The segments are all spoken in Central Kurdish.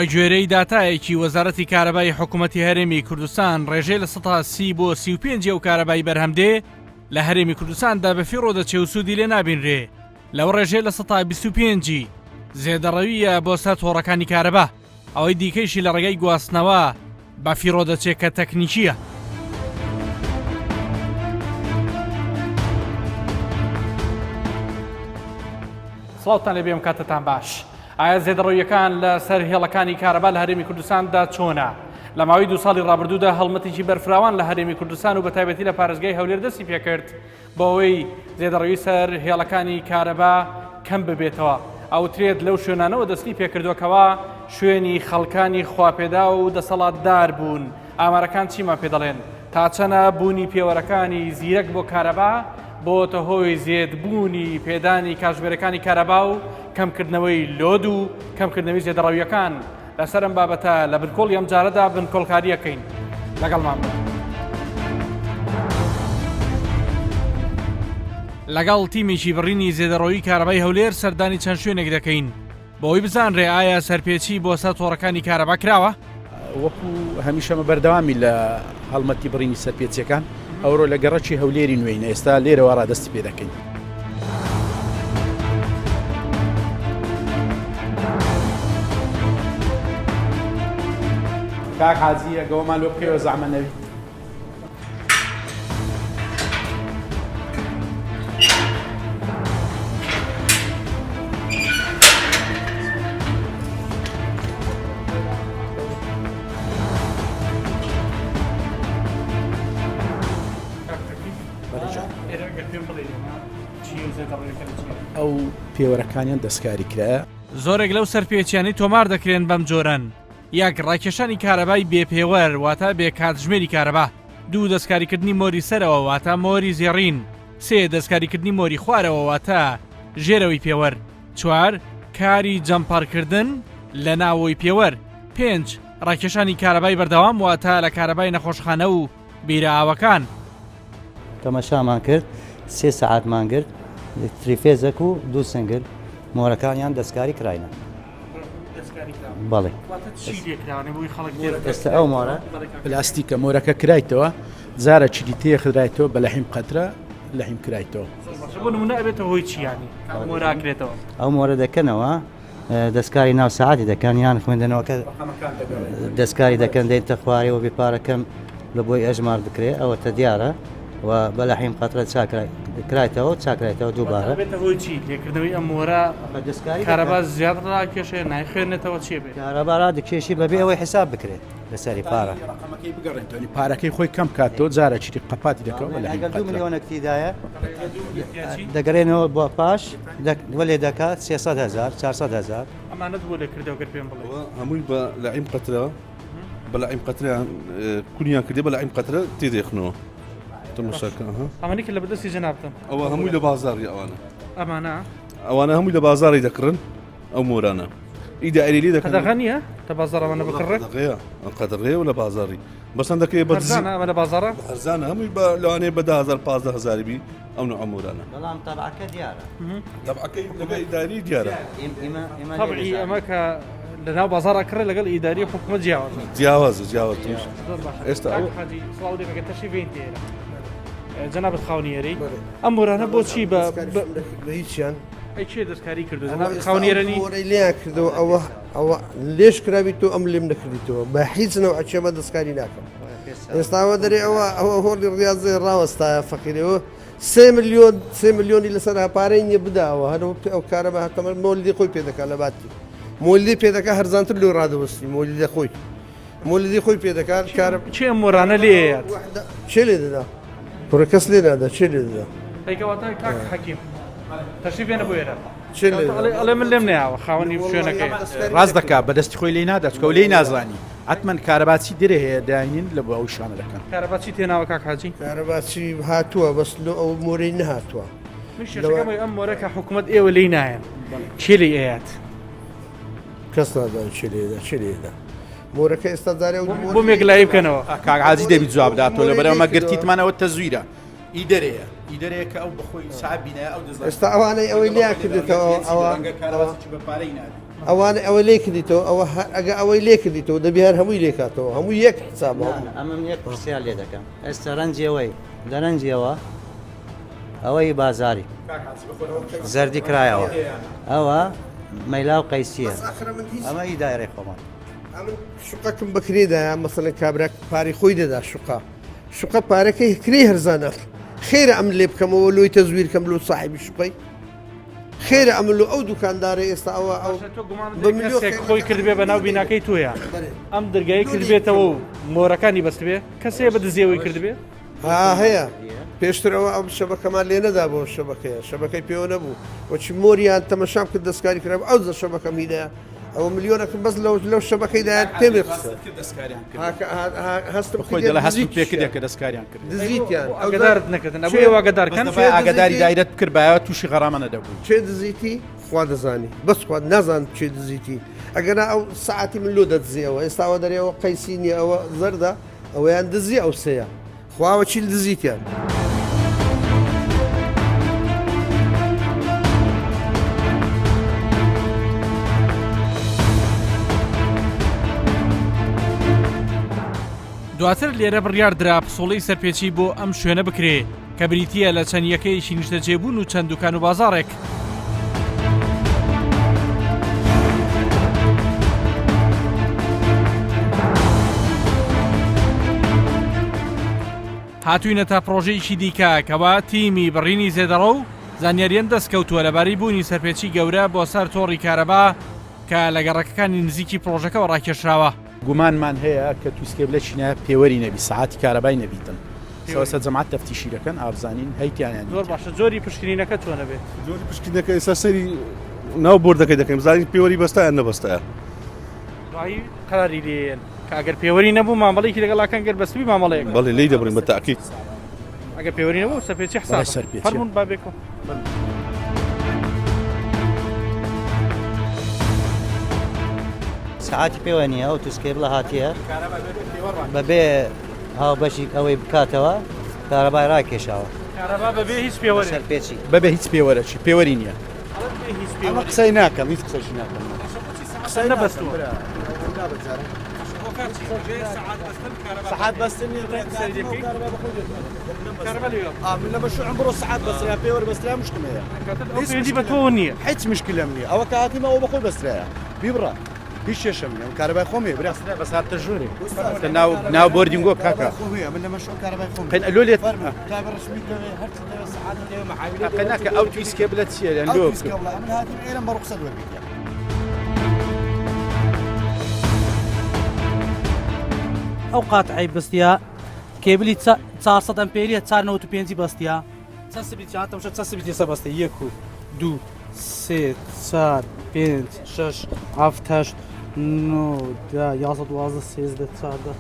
بە گوێرەی داتایەکی وەزارەتی کارەبای حکوومەتی هەرێمی کوردستان ڕێژەی لە 130 بۆ 35 و کارەبای بەرهەمدێ لە هەرێمی کوردستاندا بەفی ڕۆدەچێ و سوودی لێ نابینرێ. لەو ڕێژەی لە 125 زێدەڕەویە بۆ سەر تۆڕەکانی کارەبا، ئەوەی دیکەیشی لە ڕێگەی گواستنەوە بەفی ڕۆدەچێت کە تەکنیکیە. سڵاوتان لێ بێم کاتتان باش. ئایا زێدەڕەویەکان لە سەر هێڵەکانی کارەبا لە هەرێمی کوردستاندا چۆنە؟ لە ماوەی 2 ساڵی ڕابردوودا هەڵمەتێکی بەرفراوان لە هەرێمی کوردستان و بەتایبەتی لە پارێزگای هەولێر دەستی پێکرد بۆ ئەوەی زێدەڕەوی سەر هێڵەکانی کارەبا کەم ببێتەوە. ئەوترێت لەو شوێنانەوە دەستی پێکردووەکەوە شوێنی خەڵکانی خواپێدا و دەسەڵاتدار بوون. ئامارەکان چیمان پێ دەڵێن؟ تا چەنە بوونی پێوەرەکانی زیرەک بۆ کارەبا بۆتە هۆی زێدبوونی پێدانی کاتژمێرەکانی کارەبا و کەمکردنەوەی لۆد و کەمکردنەوەی زێدەڕەویەکان. لەسەرم بابەتە لە بنکۆڵی ئەم جارەدا بنکۆڵکاریەکەین. لەگەڵمان بن. لەگەڵ تیمێکی بڕینی زێدەڕەویی کارەبای هەولێر سەردانی چەند شوێنێک دەکەین بۆی بزانرێ ئایا سەرپێچی بۆ سەر تۆڕەکانی کارەبا کراوە؟ وەکو هەمیشەمە بەردەوامی لە هەڵمەتی بڕینی سەرپێچیەکان ئەوڕۆ لە گەڕەکی هەولێری نوێینە ئێستا لێرەوە ڕادستی پێ دەکەین. کاک حاجی ئەگەوەمان لۆ بکەوە زەحمە نەوی. ئەو پێوەرەکانیان دەستکاری کرا. زۆرێک لەو سەرپێچیانی تۆمار دەکرێن بەم جۆرەن. یەک ڕاکێشانی کارەبای بێپێوەر واتە بێ کاتژمێری کارەبا. 2 دەستکاریکردنی مۆری سەرەوە واتە مۆری زێڕین. 3 دەستکاریکردنی مۆری خوارەوە واتە ژێرەوەی پێوەر. 4 کاری جەمپارکردن لە ناوەوەی پێوەر. 5 ڕاکێشانی کارەبای بەردەوام واتە لە کارەبای نەخۆشخانە و بیرەئاوەکان. تەماشامان کرد 3 سەعاتمان کرد تریفێزەک و 2 سنگل مۆرەکانیان دەستکاری کراینە. بەڵێ ئێستا ئەو مۆرە پلاستیکە مۆرەکە کرایتەوە جارە چیدی تێخرایتەوە بە لەحیم قەترە لەحیم کرایتەوە. ئەو مۆرە دەکەنەوە دەستکاری ناو سەعاتی دەکەن یان خوێندنەوەکە دەستکاری دەکەن دێتە خوارەوە بێپارەکەم لە بۆی ئەژمار بکرێت ئەوەتە دیارە و بە لەحیم قەترە چاکرایتەوە چاکرایتەوە دووبارە. لێکردنەوەی ئەم مۆرە کارەبا زیاتر ڕاکێشێ نایخوێنێتەوە چێ بێت؟ کارەبا ڕادکێشی بەبێ ئەوەی حساب بکرێت لەسەری پارە. پارەکەی خۆی کەم کاتەوە جارە چیتی قەپاتی دەکەوە ئەگەر 2 ملیۆنێکتیدایە دەگەڕێنەوە بۆ پاش وەلێ دەکات 300,000 400,000. ئەمانەت بۆ لێکردەوەگەر پێم بڵێ هەمووی بە لەعیم قەترە بە لەعیم قەتریان کونیان کردێ بە لەعیم قەترە تێدەخنەوە. ئەمانێک لە بەدەستی جەنابتم ئەوە هەمووی لە بازاری ئەوانە هەمووی لە بازاری دەکڕن ئەو مۆرانە ئیدائیری دەکەن دەغەنیە تا بازاڕەوانە بکڕێت قەدەغەیە و لە بازاری بەسەن دەکەی بەرزانە لە بازارە هەرزانە هەمووی بە لەوانەیە بە 10,000-15,000 بی ئەو نوع مۆرانە. بەڵام تەبعەکە دیارە تەبعەکەی لەگەڵ ئیداری دیارە. طبعی ئەمە کە لەناو بازارە کڕێ لەگەڵ ئیداری حکوومەت جیاوازە ئێستا تەشی بین تێرە جەنابەت خاونیێری ئەم مۆرانە بۆچی بە هیچیان چێ دەستکاری کردو جەنابەت خاونیێرنی لیان کردەوە ئەوە لێش کرابیتەوە ئەم لێم نەکردیتەوە بە هیچ نەوە چێمە دەستکاری ناکەم. ئێستاوە دەرێ ئەوە هۆڵی ڕاضی ڕاوەستایە فەقیرەوە 3 ملیۆنی لەسەر پارەی نیە بداوە هەرەوە ئەو کارە بە هەتەمە مۆلیدی خۆی پێدەکات لە باتی مۆلیدی پێدەکات هەرزانتر لێ ڕادەوەستی مۆلیدی خۆی مۆلیدی خۆی پێدەکات کارە چێ مۆرانە لێیات چێ لێ دەدا پڕ کەس لێ نادا چێ لێ دەدا ئەیکەواتە کاک حەکیم تەشریف بێنە بۆ ئێرە ئەڵێ من لێم نەیاوە خاوەنی شوێنەکەی ڕاست دەکات بەدەستی خۆی لێی نادات کە لێی نازانی حتمەن کارەباچی درێ هەیە داینین لە بۆ ئەو شانەکەن. کارەباچی تێناوە کاک حاجی کارەباچی هاتووە بەس لە ئەو مۆرەی نەهاتووە. شەکەمەی ئەم مۆرە کە حکوومەت ئێوە لێی نایەن چێ لێی ئەیات کەس نادان چێ لێدا چێ لێدا مۆرەکە ئێستا دارێ بۆ مێک لای بکەنەوە کاک حاجی دەبی جواب داتەوە لەبەرەوە مەگرتیتمانەوە تەزویرە ئیدەرەیە کە ئەو بەخۆی ساعت بینایە ئەو دەزانێت ئێستا ئەوانەی ئەوەی لێ کردێتەوە ئەوانە ئەوە لێ کردیتەوە ئەوە ئەگە ئەوەی لێ کردیتەوە دەبێ هەر هەمووی لێکاتەوە هەموو یەک حسابەوە ئەمە یەک پرسیار لێ دەکەم ئێستا ڕەنجەوەی لە ڕەنجیەوە ئەوەی بازاری زەردی کرایەوە ئەوە مەیلا و قەیسیە ئەمە ئیدارەی خۆمان من شوقەکەم بەکرێدایە مەسەڵەن کابراک پارەی خۆی دەدا شوقە پارەکەی کرێ هەرزانە خێرە ئەم لێ بکەمەوە لۆی تەزویرکەم لۆ صاحبی شوقەی خێرە ئەم لۆ ئەو دوکاندارە ئێستا ئەوە خۆی کردبێ بە ناو بیناکەی تۆیە ئەم دەرگایی کردبێتەوە و مۆرەکانی بەستبێ کەسێ بە دزیەوەی کردبێ هەیە پێشترەوە ئەم شەبەکەمان لێ نەدا بۆ شەبەکەی پێوە نەبوو وەچی مۆریان تەمەشام کرد دەستکاری کرا ئەو زە شەبەکەم هینەیە ئەوە ملیۆنەکەم بەس لەو شەبەکەیدایان پێمێ هەستم خۆی دەڵە هەست پێکردێ کە دەستکاریان کرد دزیتیان ئەگەدارت نەکردن ئەوەی ئاگدارکەن ئاگداری دایرەت کردبایەوە تووشی غەرامە نەدەبوو چێ دزیتی خوا دەزانی بەس خوا نازان چێ دزیتی ئەگەنا ئەو سعاتی من لۆ دەدزیەوە ئێستاوە دەرێەوە قەیسینی ئەوە زەردە ئەوەیان دزی ئەو سەیە خواوە چیل دزیتیان دواتر لێرە بڕیار درا پسۆڵەی سەرپێچی بۆ ئەم شوێنە بکرێ کە بریتیە لە چەندیەکەیشی نیشتە جێبوون و چەند دوکان و بازارێک هاتووینەتە پرۆژەیەکی دیکە کەوا تیمی بڕینی زێدەڕە و زانیاریان دەستکەوتووە لەباری بوونی سەرپێچی گەورە بۆ سەر تۆڕی کارەبا کە لە گەڕەکەەکانی نزیکی پرۆژەکەەوە ڕاکێشراوە گومانمان هەیە کە تووسکێ بلە چینە پێوەری نەبی سعاتی کارەبای نەبیتن سەوسە جەماعەت تەفتیشی دەکەن ئابزانین هەیتیانیان زۆر باشە زۆری پشکنینەکە چۆنە بێت جۆری پشکنەکە ئێستا سەری ناو بردەکەی دەکەین زانین پێوەری بەستایان نەبەستایە دوایی قەراری لێن کاگەر پێوەری نەبوو مامەڵێکی لەگەڵاکەن گەر بەستوی مامەڵەیەک بەڵێ لی دەبڕین بە تاکید ئەگەر پێوەری نەبوو سەرپێچی حساب فەرمون بابێکەوە سعاتی پێوە نییە ئەو تووسکێ بڵە هاتیە بەبێ هاو بەشی ئەوەی بکاتەوە کارەبای ڕاکێشاوە کارەبا بەبێ هیچ پێوەری سەرپێچی بەبێ هیچ پێوەرەی پێوەری نییە ئەمە قسەی ناکەم هیچ قسەشی ناکەم قسە نەبەستووە سعات بەستن من لە بەشوعم بڕۆ سعات بەسترا پێوەرە بەسترا مشکلەیە پێوەندی بە تۆ نییە هیچ مشکلەم نییە ئەوە کە هاتیمە ئەوە بەخۆی بەسترایە بیبڕە هیچ شێشم نیە کارەبای خۆمێ برا بەساتە ژووری ناو بردینگۆ کاکە من لە مەشۆ کارەبای خۆم لۆ لێت کابرا ڕسمی هەر سعات محاولە قەناکە ئەو تووسکێ بلە چیە لە لۆ من هاتیم ئێرەم بە ڕوخسەت وەرگیتە ئەو قاتعی بستیا کێبلی 400 ئەمپێریە 495 بەستیا چەند سبیتی هاتەمشە چەند سبیتی سە بەستە 1 2 3 4 5 6 7 8 9 10 11 12 13 14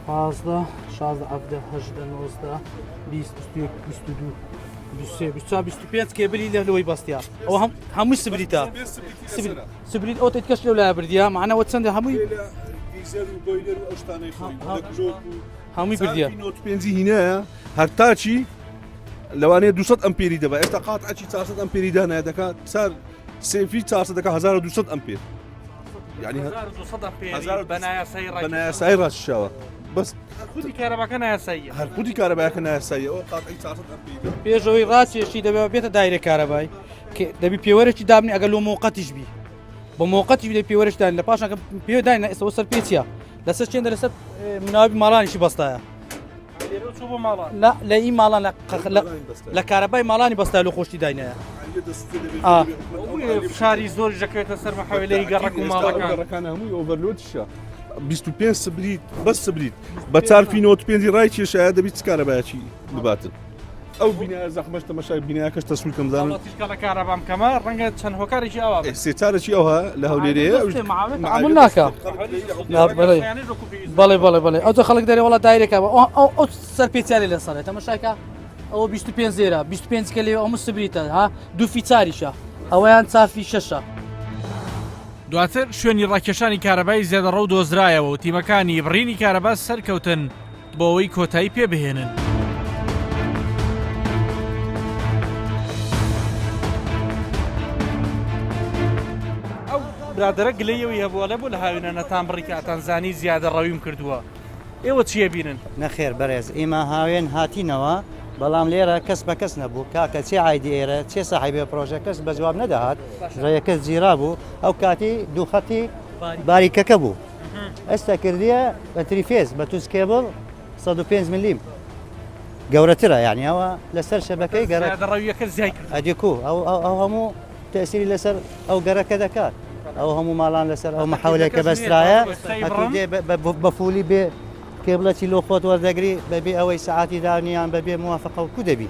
15 16 17 18 19 20 21 22 23 24 25 کێبلی لەوەی بەستیا ئەو هەمووی سبریتە سبریت ئەو تێکەش لەو لای بردیا معنەوە چەندە هەمووی هەمووی بردیە پێنجی هینەیە هەرتاچی لەوانەیە 200 ئەمپێری دەبە ئێستا قاتعی 400 ئەمپێری دانایە دەکات سار سێفی 400 دەکات 1200 ئەمپێر یعنی بەنایاسایی ڕاشتشاوە بەس خودی کارەباکە نایاساییە هەر خودی کارەبایەکە نایاساییە ئەوە قاتعی 400 ئەمپێری پێشەوەی ڕاکێشی دەبێت بێتە دایرە کارەبای دەبی پێوەرەی دابنی ئەگەر لۆ موقەتیش بی بە موقەتی لە پێوەرشدان لە پاشان پێداین ئێستا سەر پێچە لەسەر چێندە لەسەر مناوی ماڵانیشی بەستایە لە ئی ماڵان لە کارەبای ماڵانی بەستا لە خۆشتی داینەیە شاری زۆر دەکەوێتە سەر محاولەی گەڕک و ماڵەکان هەمووی ئۆڤەرلۆدشە 25 سبریت بەس سبریت بە 4 ڕای کێشایە دەبیت چ کارەبایەکی بباتن ئەو بینایە زەحمەش تەماشای بینایەکەش تەسویرکەم زانم لە کارەبام کەمە ڕەنگە چەند هۆکارێکی ئەوە سێچارێکی ئەوها لە هەولێرەیە ئەمن ناکە بەڵێ بەڵێ بڵێ ئەو خەڵک دەرێ وڵات دایرێکە ئەو سەر پێچاری لەسەرێت تەماشایکە ئەوە 25 زێرە 25 کە لێ ئەمە سبریتە ها دوو فیچاریشە ئەوەیان چافی شەشە دواتر شوێنی ڕاکێشانی کارەبای زێدەڕە و دۆزرایەوە و تیمەکانی بڕینی کارەبا سەرکەوتن بۆ ئەوەی کۆتایی پێبهێنن برادرە گلەیەوەی هەبووە لە بۆ لە هاوێنانەتان بڕی کاتانزانی زیادە ڕەویم کردووە ئێوە چیە بینن؟ نەخێر بەڕێز ئێمە هاوێن هاتینەوە بەڵام لێرە کەس بە کەس نەبوو کاکە چێ عیدی ئێرە چێ ساحیبێ پرۆژە کەس بە جواب نەدەهات ڕێیەکەس جیرا بوو ئەو کاتی دووخەتی باریکەکە بوو ئێستا کردیە بە تریفێز بە تووسکێبڵ 105 ملیم گەورەترە یعنی ئەوە لەسەر شەبەکەی گەرە ڕەویەکە زیای کرد ئەدیکو ئەو هەموو تەسیری لەسەر ئەو گەرەکە دەکات ئەو هەموو ماڵان لەسەر ئەو مەحەولێکە بەسترایە بە فولی بێ کێبڵەتی لۆ خۆت وەردەگری بەبێ ئەوەی سعاتی دانیان بەبێ موافقە و کو دەبی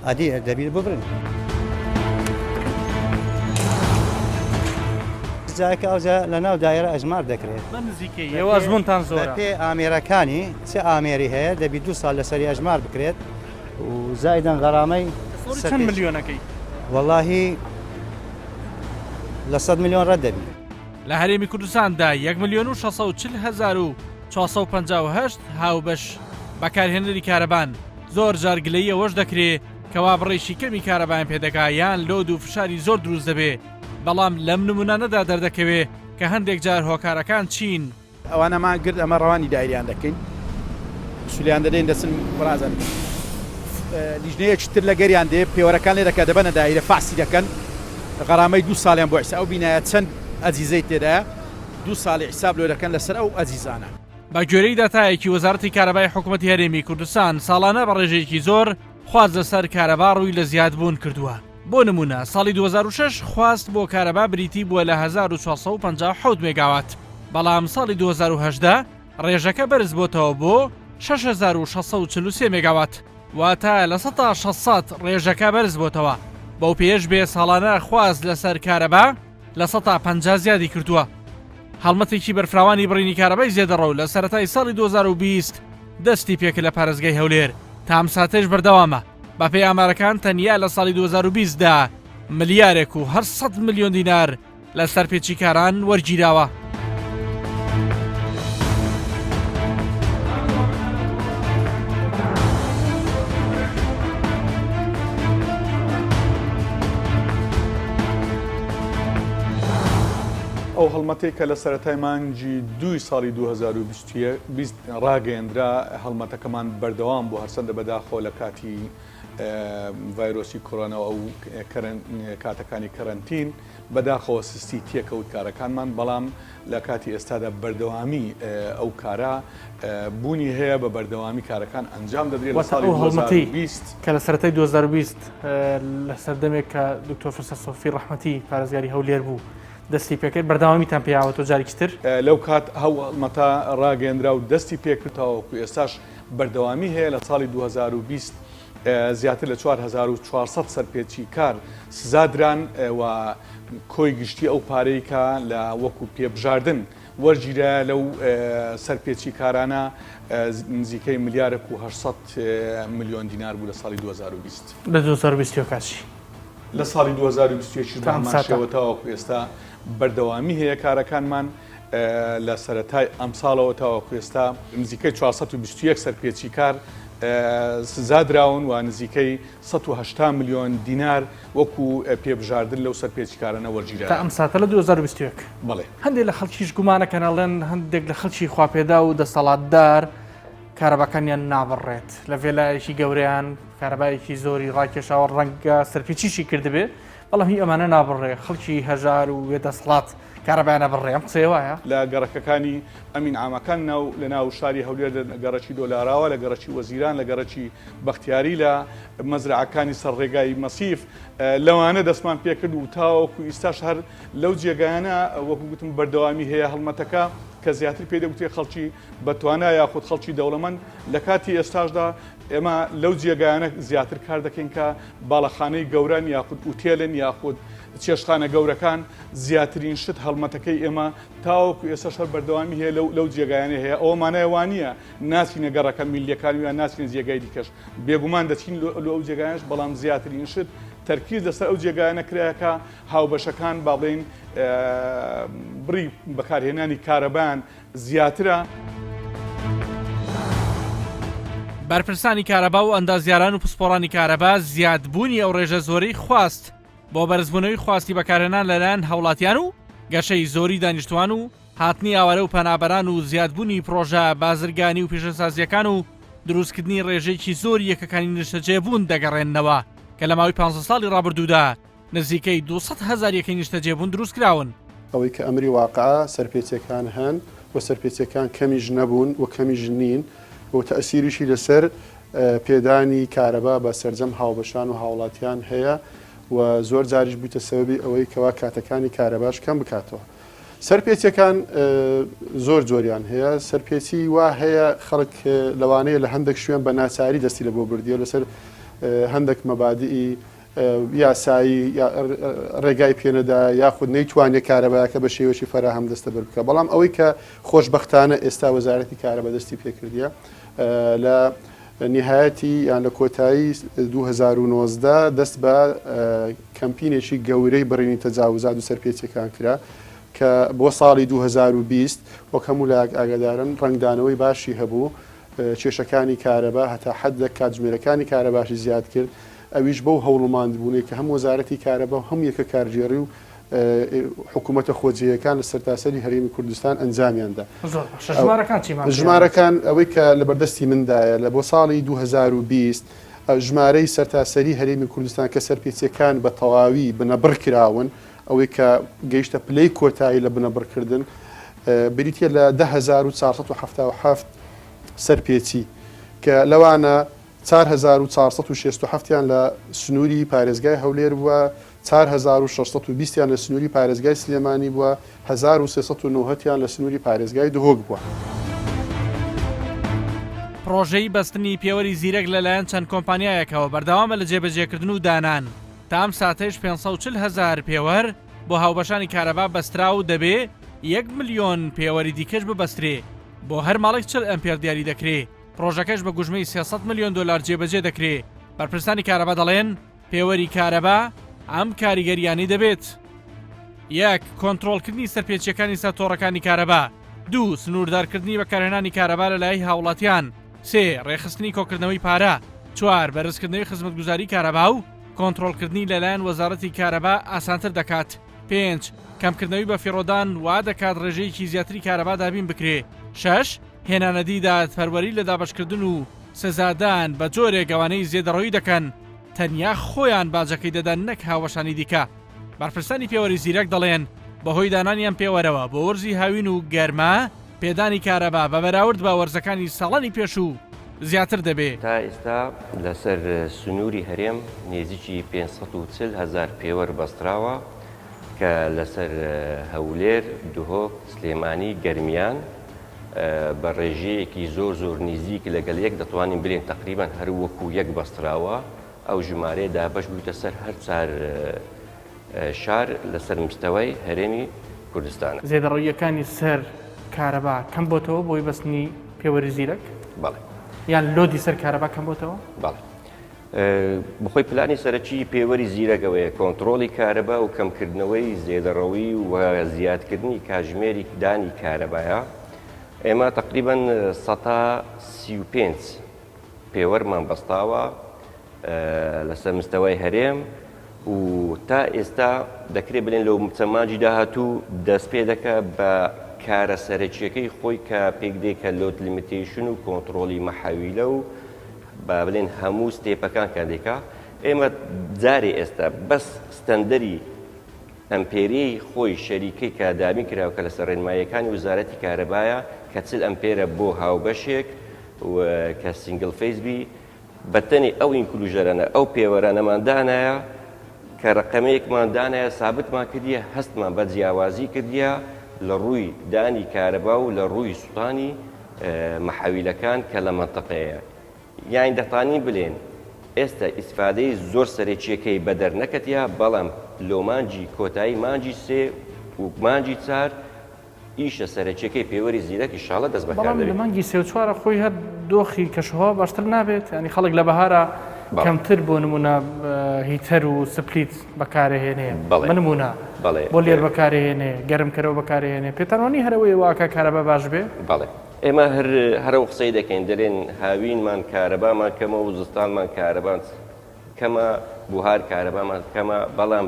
ئەدی دەبی ببرن جایکە ئەوجا لە ناو دایرە ئەژمار دەکرێت ئێوە ئەزمونتان زۆرە پێ ئامێرەکانی چه ئامێری هەیە دەبی 2 ساڵ لەسەری ئەژمار بکرێت و زایدەن غەرامەی چەند ملیۆنەکەی واللهی لە 100 میلیۆن ڕەت دەبی لە هەرێمی کوردستاندا 1,640,458 هاوبەش بەکارهێنەری کارەبان زۆر جار گلەی ئەوەش دەکرێت کەوا بڕێشی کەمی کارەبایان پێدەکا یان لۆد و فشاری زۆر دروست دەبێ بەڵام لەم نمونانەدا دەردەکەوێ کە هەندێک جار هۆکارەکان چین ئەوانەمان گرد ئەمە ڕەوانی دایریان دەکەین سولیان دەدەین دەچن بڕازن لیژنەیەکی تر لە گەریان دێ پێوەرەکان لێ دەکات دەبەنە دایرە فاسی دەکەن غەرامەی 2 ساڵیان بۆ حساب ئەو بینایە چەند ئەزیزەی تێدایە 2 ساڵی حساب لۆ دەکەن لەسەر ئەو ئەزیزانە بە گوێرەی داتایەکی وەزارەتی کارەبای حکوومەتی هەرێمی کوردستان ساڵانە بە ڕێژەیەکی زۆر خواست لەسەر کارەبا ڕووی لە زیادبوون کردووە بۆ نمونە ساڵی 2006 خواست بۆ کارەبا بریتی بووە لە 1457 مێگاوات بەڵام ساڵی 2010 ڕێژەکە بەرز بۆتەوە بۆ 6643 مێگاوات واتە لە 1600 ڕێژەکە بەرز بۆتەوە بەو پێش بێ ساڵانە خواست لەسەر کارەبا لە 150 زیادی کردووە هەڵمەتێکی بەرفراوانی بڕینی کارەبای زێدەڕە و لە سەرەتای ساڵی 2020 دەستی پێکە لە پارێزگای هەولێر تام ساتێش بەردەوامە بە پێی ئامارەکان تەنیا لە ساڵی 2020دا ملیارێک و 800 میلیۆن دینار لە سەرپێچی کاران وەرگیراوە. ئەو هەڵمەتێک کە لە سەرەتای مانگی 2 ساڵی 2020 ڕاگەیەندرا هەڵمەتەکەمان بەردەوام بۆ هەرچەندە بەداخۆ لە کاتی ڤایرۆسی کۆرۆنەوە ئەو کاتەکانی کەرەنتین بەداخەوە سستی تێکەوت کارەکانمان بەڵام لە کاتی ئێستادا بەردەوامی ئەو کارە بوونی هەیە بە بەردەوامی کارەکان ئەنجام دەدرێت لە ساڵی 2020 کە لە سەرەتای 2020 لە سەردەمێک کە دکتۆر فرسە سۆفی ڕەحمەتی پارێزگاری هەولێر بوو دەستی پێکرد بەردەوامیتان پێیاوەتەوە جارێکی تر لەو کات هەڵمەتە ڕاگەیەندرا و دەستی پێکردەوەکو ئێستاش بەردەوامی هەیە لە ساڵی 2020 زیاتر لە 4400 سەرپێچی کار سزادران و کۆی گشتی ئەو پارەی کە لە وەکو پێبژاردن وەرگیرە لەو سەرپێچی کارانە نزیکەی ملیارێک و 800 میلیۆن دینار بوو لە ساڵی 2020 لە 2020 کاچی لە ساڵی 2020 داماشەوەتەوەکو ئێستا بەردەوامی هەیە کارەکانمان لە سەرەتای ئەم ساڵەوە تاوەکو ئێستا نزیکەی 421 سەرپێچی کار سزادراون و نزیکەی 180 میلیۆن دینار وەکو پێبژاردن لەو سەرپێچی کارانە وەرگیرا تا ئەم ساتە لە 2021 بڵێ هەندێک لە خەڵکیش گومانەکەنەڵێن هەندێک لە خەڵکی خواپێدا و دەسەڵاتدار کارەباکانیان نابڕێت لە وێلایەکی گەورەیان کارەبایەکی زۆری ڕاکێشاوە ڕەنگە سەرپێچیشی کردبێ بەڵام هی ئەمانە نابڕێ خەڵکی هەژار و وێدەسەڵات کارەبایانە بڕێ ئەم قسەی وایە لە گەڕەکەکانی ئەمین عامەکان لە ناو شاری هەولێر گەڕەکی دۆلاراوە لە گەڕەکی وەزیران لە گەڕەکی بەختیاری لە مەزرعەکانی سەرڕێگای مەسیف لەوانە دەستمان پێکرد و تاوەکو ئیستاش هەر لەو جێگایانە وەکو گوتم بەردەوامی هەیە هەڵمەتەکە کە زیاتر پێدەگوتێ خەڵکی بەتوانە یاخود خەڵکی دەوڵەمەند لە کاتی ئێستاشدا ئێمە لەو جێگایانە زیاتر کار دەکەین کە باڵەخانەی گەوران یاخود ئوتێلن یاخود چێشخانە گەورەکان زیاترین شت هەڵمەتەکەی ئێمە تاوەکو ئێستا شەر بەردەوامی هەیە لەو جێگایانە هەیە ئەوە مانایە وانە ناچینە گەڕەکە میلیەکانی یان ناچین جێگای دیکەش بێگومان دەچین ئەو جێگایانش بەڵام زیاترین شت تەرکیز لەسەر ئەو جێگایانە کرایەکە هاوبەشەکان با بڵێن بڕی بەکارهێنانی کارەبایان زیاترە. بەرپرسانی کارەبا و ئەندازیاران و پسپۆڕانی کارەبا زیادبوونی ئەو ڕێژە زۆرەی خواست بۆ بەرزبوونەوەی خواستی بەکارهێنان لەلایەن هاوڵاتیان و گەشەی زۆری دانیشتوان و هاتنی ئاوارە و پەنابەران و زیادبوونی پرۆژە بازرگانی و پیشەسازیەکان و دروستکردنی ڕێژەیەکی زۆر یەکەکانی نیشتەجێبوون دەگەڕێننەوە کە لە ماوەی 5 ساڵی ڕابردوودا نزیکەی 200,000 یەکەی نیشتەجێبوون دروست کراون. ئەوەی کە ئەمری واقعا سەرپێچەکان هەن و سەرپێچەکان کەمیش نەبوون و کەمیش نین و تەئسیریشی لەسەر پێدانی کارەبا بە سەرجەم هاوبەشان و هاوڵاتیان هەیە و زۆر جاریش بوویتە سەبەبی ئەوەی کەوا کاتەکانی کارەباش کەم بکاتەوە. سەرپێچەکان زۆر جۆریان هەیە، سەرپێچی وا هەیە خەڵک لەوانەیە لە هەندێک شوێن بە ناچاری دەستی لە بۆ بردیە لەسەر هەندێک مەبادئی یاسایی ڕێگای پێنەدا یاخود نەیتوانێت کارەبایەکە بە شێوەشی فەراهەم دەستە بەر بکە. بەڵام ئەوەی کە خۆشبەختانە ئێستا وەزارەتی کارەبا دەستی پێکردیە لە نهایەتی یان لە کۆتایی 2019 دەست بە کەمپینێکی گەورەی بڕینی تەجاوزات و سەرپێچەکان کرا کە بۆ ساڵی 2020 وەک هەموو لایەک ئاگادارن ڕنگدانەوەی باشی هەبوو، کێشەکانی کارەبا هەتا حەدە کاتژمێرەکانی کارەباشی زیاد کرد. ئەویش بەو هەوڵماند بوونی کە هەم وەزارەتی کارەبا و هەموو یەکە کارژێڕی و حکوومەتە خۆجیەکان لە سەرتاسەری هەرێمی کوردستان ئەنجامیاندا. ژمارەکان ئەوەی کە لە بەردەستی مندایە لە بۆ ساڵی 2020 ژمارەی سەرتاسەری هەرێمی کوردستان کە سەرپێچەکان بە تەواوی بنەبڕ کراون، ئەوەی کە گەیشتە پلەی کۆتایی لە بنەبڕکردن بریتە لە 10,477 سەرپێچی کە لەوانە 4,467یان لە سنووری پارێزگای هەولێر بووە، 4,620یان لە سنووری پارێزگای سلێمانی بووە، 1,390یان لە سنووری پارێزگای دهۆک بووە. پرۆژەی بەستنی پێوەری زیرەک لەلایەن چەند کۆمپانیایەکەوە بەردەوامە لە جێبەجێکردن و دانان. تا ئەم ساتەش 540,000 پێوەر بۆ هاوبەشانی کارەبا بەسترا و دەبێ 1 ملیۆن پێوەری دیکەش ببەسترێ بۆ هەر ماڵێک 40 ئەمپێر دیاری دەکرێت. پرۆژەکەش بە گوژمەی 300 ملیۆن دلار جێبەجێ دەکرێت. بەرپرسانی کارەبا دەڵێن پێوەری کارەبا ئەم کاریگەریانی دەبێت: 1. کۆنتڕۆڵکردنی سەرپێچیەکانی سەرتۆڕەکانی کارەبا، 2. سنووردارکردنی بەکارهێنانی کارەبا لەلای هاوڵاتیان، 3. ڕێخستنی کۆکردنەوەی پارە، 4. بەرزکردنەوەی خزمەتگوزاری کارەبا و کۆنتڕۆڵکردنی لەلایەن وەزارەتی کارەبا ئاسانتر دەکات، 5. کەمکردنەوەی بە فیڕۆدان وا دەکات ڕێژەیەکی زیاتری کارەبا دابین بکرێ، 6. هێنانەدی دادپەروەری لە دابشکردن و سزادان بە جۆرێک ئەوانەی زێدەڕەوی دەکەن تەنیا خۆیان باجەکەی دەدەن نەک هاوەشانی دیکە. بەرپرسانی پێوەری زیرەک دەڵێن بەهۆی دانانیان پێوەرەوە بۆ وەرزی هاوین و گەرما پێدانی کارەبا بە بەراورد بە وەرزەکانی ساڵانی پێش و زیاتر دەبێت. تا ئێستا لەسەر سنووری هەرێم نێزیکی 540,000 پێوەر بەستراوە کە لەسەر هەولێر، دهۆک، سلێمانی، گەرمیان بە ڕێژەیەکی زۆر نزیک لەگەڵ یەک دەتوانین برێن تقریبان هەر وەکو یەک بەستراوە. ئەو ژمارەیەدا بەش بوویتە سەر هەر 4 شار لەسەر مستەوەی هەرێمی کوردستان. زێدەڕەویەکانی سەر کارەبا کەم بۆتەوە بۆی بەستنی پێوەری زیرەک؟ بەڵێ. یان لۆدی سەر کارەبا کەم بۆتەوە؟ بەڵێ. بخۆی پلانی سەرەکی پێوەری زیرەکەوەیە کۆنتڕۆڵی کارەبا و کەمکردنەوەی زێدەڕەوی و زیادکردنی کاژمێری دانی کارەبایە. ئێمە تقریبان 135 پێوەرمان بەستاوە لەسەر مستەوەی هەرێم و تا ئێستا دەکرێت بڵێن لەو چەماجی داهاتوو دەست پێ دەکە بە کارە سەرەکیەکەی خۆی کە پێک دێکە لۆت لیمیتیشن و کۆنتڕۆلی مەحەویلە و با بڵێن هەموو ستێپەکان کە دێکا. ئێمە جارێ ئێستا بەس ستەندەری ئەمپێری خۆی شەریکەی کە دابین کراوە کە لەسەر ڕێنماییەکانی وزارەتی کارەبایە کە 40 ئەمپێرە بۆ هاوبەشێک کە سینگل فەیسبی بەتەنی ئەو ئینکلوژەرانە ئەو پێوەرانەماندانایە کە ڕقەمەیەکماندانایە سابتمان کردیە هەستمان بە جیاوازی کردیە لە ڕووی دانی کارەبا و لە ڕووی سوتانی مەحەویلەکان کە لە منتەقەیە. یان دەتانی بڵێن ئێستا ئیسفادەی زۆر سەرەکیەکەی بەدەر نەکەتیا، بەڵام لۆ مانجی کۆتایی مانجی 3 و مانجی 4 ئیشە سەرەکیەکەی پێوەری زیرەک ئینشاڵڵا دەست بەکار دەبێت. لە مانگی 3-4 خۆی هەر دۆخی کەشەوە باشتر نابێت، ینی خەڵک لە بەهارە کەمتر بۆ نمونە هیتەر و سپلیت بەکارهێنێ بنمونە بۆ لێر بەکارهێنێ گەرمکەرەوە بەکارهێنێ پێتانوانی هەرەوەی واکە کارەبا باش بێ. بەڵێ ئێمە هەرەو قسەی دەکەین دەرێن هاوینمان کارەبامان کەمە و زستانمان کارەبان کەمە بوهار کارەبامان کەمە، بەڵام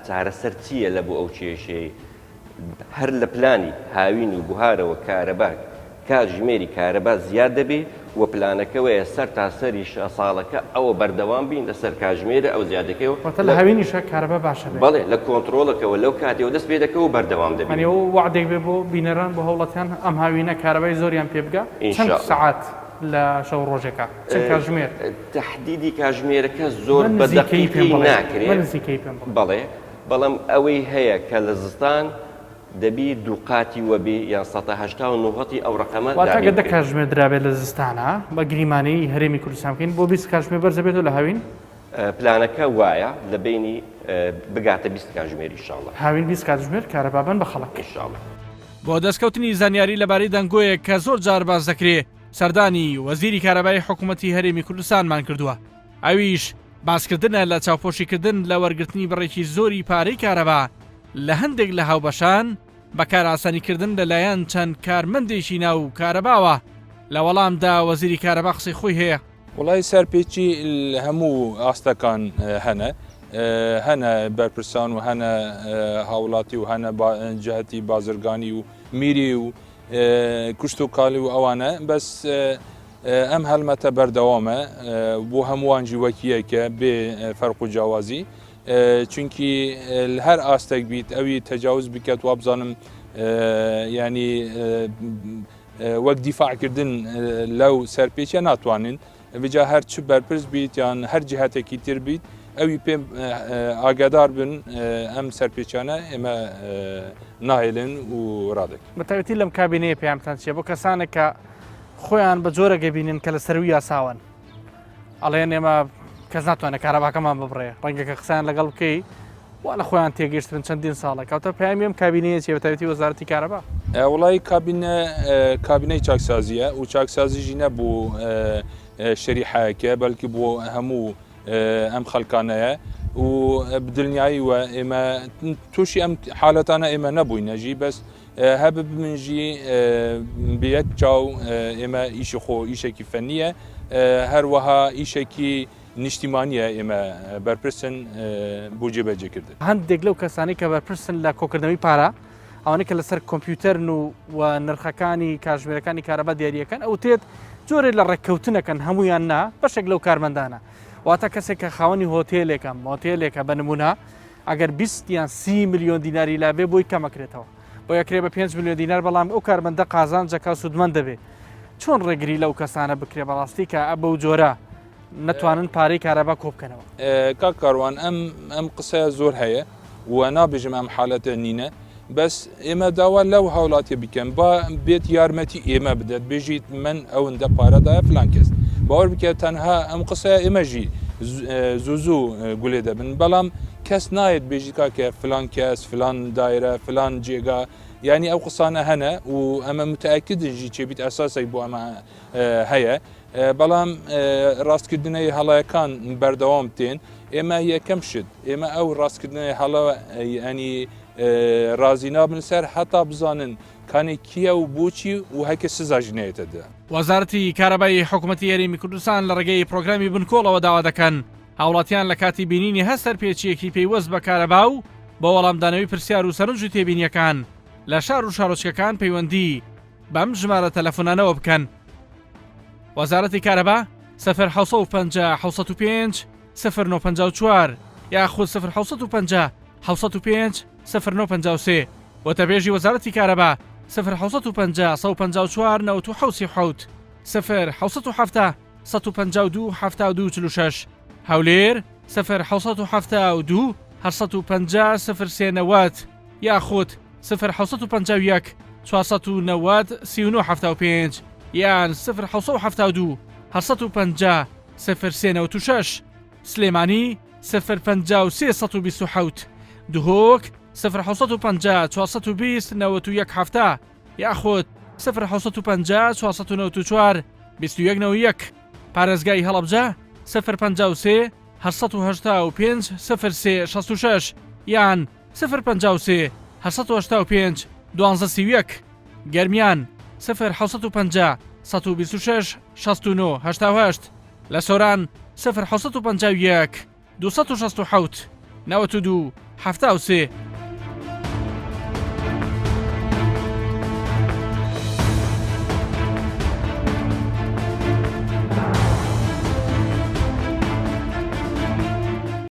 چارەسەر چییە لە بۆ ئەو کێشەی هەر لە پلانی هاوین و بوهارەوە کارەبا کاتژمێری کارەبا زیاد دەبێ و پلانەکەوەیە سەر تا سەری ساڵەکە ئەوە بەردەوام بین لەسەر کاتژمێرە ئەو زیادەکەەوە لە هاوینیشە کارەبا باشە بەڵێ لە کۆنتترۆلەکەەوە لەو کاتێەوە دەست پێ دەکەەوە بەردەوام دەبێت ئەو وعدێک بێ بۆ بینەران بۆ هەوڵەتیان ئەم هاوینە کارەبای زۆریان پێ بگە چەند سەعات لە شەو ڕۆژێکە چەند کاتژمێر تەحدیدی کاتژمێرەکە زۆر بەدەقیقی ناکرێت بەڵێ بەڵام ئەوەی هەیە کە لە زستان دەبی دووقاتی وەبێ یان 1970 ئەو ڕقەمە واتەگە دە کاتژمێر درابێت لە زستانە بە گریمانەی هەرێمی کوردستان بکەین بۆ 20 کاتژمێر بەرز دەبێتەوە لە هاوین پلانەکە وایە لە بینی بگاتە 20 کاتژمێری ئینشاڵڵا هاوین 20 کاتژمێر کارەبابن بە خەڵک ئینشاڵڵا بۆ دەستکەوتنی زانیاری لەبارەی دەنگۆیەک کە زۆر جار باز دەکرێت سەردانی وەزیری کارەبای حکوومەتی هەرێمی کوردستانمان کردووە ئەویش باسکردنە لە چاوپۆشیکردن لە وەرگرتنی بڕێکی زۆری پارەی کارەبا لە هەندێک لە هاوبەشان بەکارئاسانیکردن لەلایەن چەند کارمەندێکی ناو کارەباوە لە وەڵامدا وەزیری کارەبا قسەی خۆی هەیە وڵی سەرپێکی هەموو ئاستەکان هەنە بەرپرسان و هەنە هاوڵاتی و هەنە جهتی بازرگانی و میری و کوشت و کاڵی و ئەوانە بەس ئەم هەلمەتە بەردەوامە بۆ هەمووان جیوەکیەکە بێ فەرق و جیاوازی چونکی هەر ئاستێک بیت ئەوی تەجاوز بکات وا بزانم ینی وەک دیفاعکردن لەو سەرپێچە ناتوانین بجا هەر چ بەرپرس بیت یان هەر جهاتێکی تر بیت ئەوی پێم ئاگادار بن ئەم سەرپێچانە ئێمە ناهێلن و ڕادێک بەتایبەتی لەم کابینەیە پێیانتان چێ بۆ کەسانێک کە خۆیان بە جۆرەگە بینن کە لە سەروی یاساون ئەڵێن ئێمە کەس ناتوانێت کارەباکەمان ببڕێ ڕەنگەکە قسەیان لەگەڵ بکەی وا لە خۆیان تێگەیشتن چەندین ساڵە کەوتە پێیان ئەم کابینەیە چێ بەتایبەتی وەزارەتی کارەبا وڵی کابینەی چاکسازیە و چاکسازیژی نەبوو شەریحەکە بەلکی بۆ هەموو ئەم خەڵکانەیە و بدڵنیایی وە ئێمە تووشی ئەم حالەتانە ئێمە نەبووینەژی بەس هەب بمنژی بەیەک چاو ئێمە ئیشی خۆ ئیشێکی فەنیە هەروەها ئیشێکی نیشتیمانیە ئێمە بەرپرسن بۆ جێبەجێکردن هەندێک لەو کەسانی کە بەرپرسن لە کۆکردنەوەی پارە ئەوانە کە لەسەر کۆمپیوتەرن و نرخەکانی کاتژمێرەکانی کارەبا دیاریەکەن ئەو تێت جۆرێک لە ڕێککەوتنەکەن هەمویان نا بەشێک لەو کارمەندانە واتە کەسێک کە خاوەنی هۆتێلێکە بەنمونە ئەگەر 20 یان 30 ملیۆن دیناری لا بێ بۆی کەمەکرێتەوە بۆ یەکرێ بە 5 ملیۆن دینار بەڵام ئەو کارمەندە قازانجەکە سوودمەند دەبێت چۆن ڕێگری لەو کەسانە بکرێ بەڕاستی کە ئە بەو جۆرە نەتوانن پارەی کارەبا کۆ بکەنەوە کاکاروان ئەم قسەیە زۆر هەیە و نابێژم ئەم حالەتە نینە بەس ئێمە داوا لەو هاوڵاتی بکەم با بێت یارمەتی ئێمە بدەت بێژیت من ئەوەندە پارەدایە فلان کەس باوەڕ بکێت تەنها ئەم قسەیە ئێمەژی زوو گولێ دەبن بەڵام کەس نایەت بێژی کاکە فلان کەس فلان دایرە فلان جێگا ینی ئەو قسانە هەنە و ئەمە متأکدژی چێبیت ئەساسێک بۆ ئەمە هەیە بەڵام ڕاستکردنەوەی هەڵایەکان بەردەوام تێن ئێمە یەکەم شت ئێمە ئەو ڕاستکردنەوەی هەڵە ینی ڕازی نابن سەر هەتا بزانن کانێ کیە و بۆچی و هەکە سزاژنێتەدا وەزارەتی کارەبای حکوومەتی هەرێمی کوردستان لە ڕێگەی پرۆگرامی بنکۆڵەوە داوا دەکەن هاوڵاتیان لە کاتی بینینی هەر سەرپێچیەکی پەیوەست بە کارەبا و بە وەڵامدانەوەی پرسیار و سەرنج و تێبینیەکان لە شار و شارۆچکەکان پەیوەندی بەم ژمارە تەلەفۆنانەوە بکەن وەزارەتی کارەبا 0 0954 یاخود 0 0953 وتەبێژی وەزارەتی کارەبا 0 154 9 0 152 72 هەولێر 0 1970 850 یاخود 0 1950 490 39 یان 0 1970 850 03 سلێمانی 0 دهۆک 0 1950 420 91 یاخود 0 1950 494 21 پارێزگای هەڵەبجە 0 885 03 یان 0 885 12 گەرمیان 0 1950 126 69 88 لە سۆران 0 1950 267 92 73